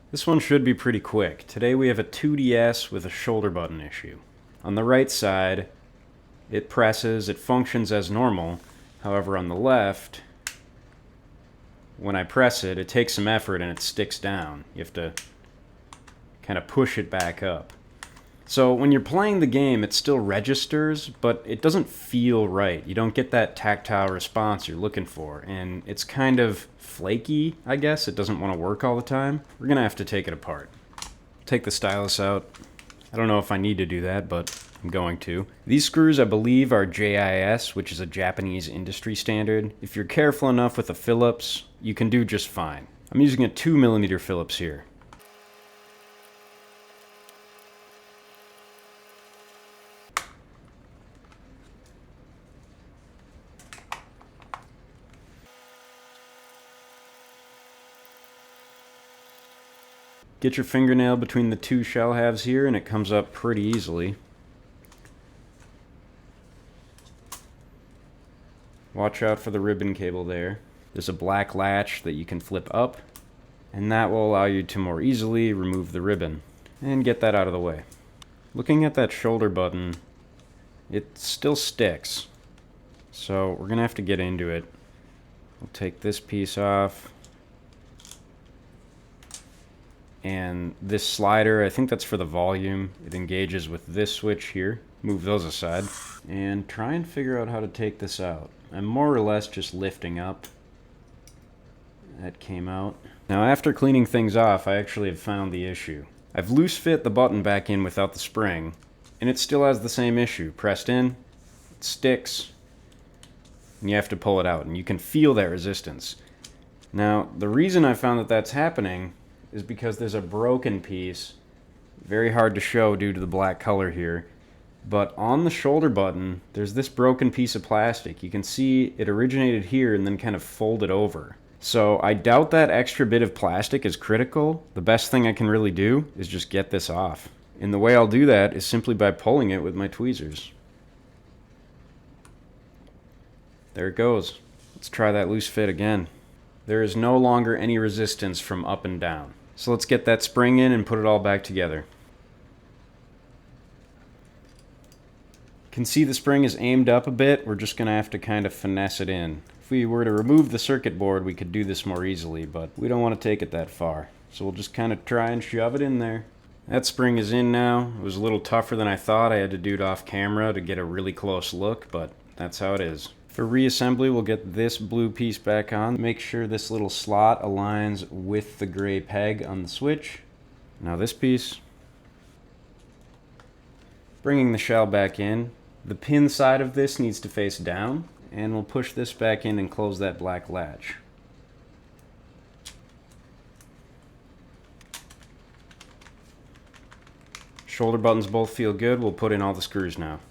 This one should be pretty quick. Today we have a 2DS with a shoulder button issue. On the right side, it presses, it functions as normal. However, on the left, when I press it, it takes some effort and it sticks down. You have to kind of push it back up. So when you're playing the game, it still registers, but it doesn't feel right. You don't get that tactile response you're looking for, and it's kind of flaky, I guess. It doesn't want to work all the time. We're gonna have to take it apart. Take the stylus out. I don't know if I need to do that, but I'm going to. These screws, I believe, are JIS, which is a Japanese industry standard. If you're careful enough with a Phillips, you can do just fine. I'm using a 2mm Phillips here. Get your fingernail between the two shell halves here and it comes up pretty easily. Watch out for the ribbon cable there. There's a black latch that you can flip up, and that will allow you to more easily remove the ribbon and get that out of the way. Looking at that shoulder button, it still sticks, so we're gonna have to get into it. We'll take this piece off. And this slider, I think that's for the volume. It engages with this switch here. Move those aside. And try and figure out how to take this out. I'm more or less just lifting up. That came out. Now after cleaning things off, I actually have found the issue. I've loose fit the button back in without the spring, and it still has the same issue. Pressed in, it sticks, and you have to pull it out, and you can feel that resistance. Now, the reason I found that that's happening is because there's a broken piece, very hard to show due to the black color here, but on the shoulder button there's this broken piece of plastic. You can see it originated here and then kind of folded over. So I doubt that extra bit of plastic is critical. The best thing I can really do is just get this off, and the way I'll do that is simply by pulling it with my tweezers. There it goes. Let's try that loose fit again. There is no longer any resistance from up and down. So let's get that spring in and put it all back together. You can see the spring is aimed up a bit. We're just going to have to kind of finesse it in. If we were to remove the circuit board, we could do this more easily, but we don't want to take it that far. So we'll just kind of try and shove it in there. That spring is in now. It was a little tougher than I thought. I had to do it off camera to get a really close look, but that's how it is. For reassembly, we'll get this blue piece back on. Make sure this little slot aligns with the gray peg on the switch. Now this piece. Bringing the shell back in. The pin side of this needs to face down, and we'll push this back in and close that black latch. Shoulder buttons both feel good. We'll put in all the screws now.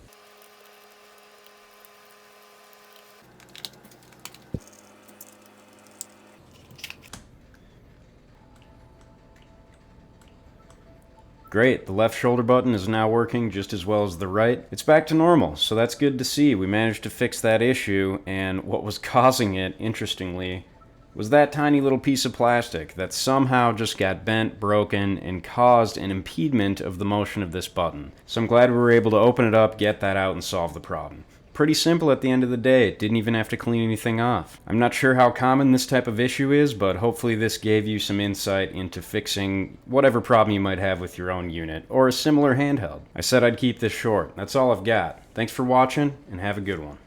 Great, the left shoulder button is now working just as well as the right. It's back to normal, so that's good to see. We managed to fix that issue, and what was causing it, interestingly, was that tiny little piece of plastic that somehow just got bent, broken, and caused an impediment of the motion of this button. So I'm glad we were able to open it up, get that out, and solve the problem. Pretty simple at the end of the day. It didn't even have to clean anything off. I'm not sure how common this type of issue is, but hopefully this gave you some insight into fixing whatever problem you might have with your own unit or a similar handheld. I said I'd keep this short. That's all I've got. Thanks for watching, and have a good one.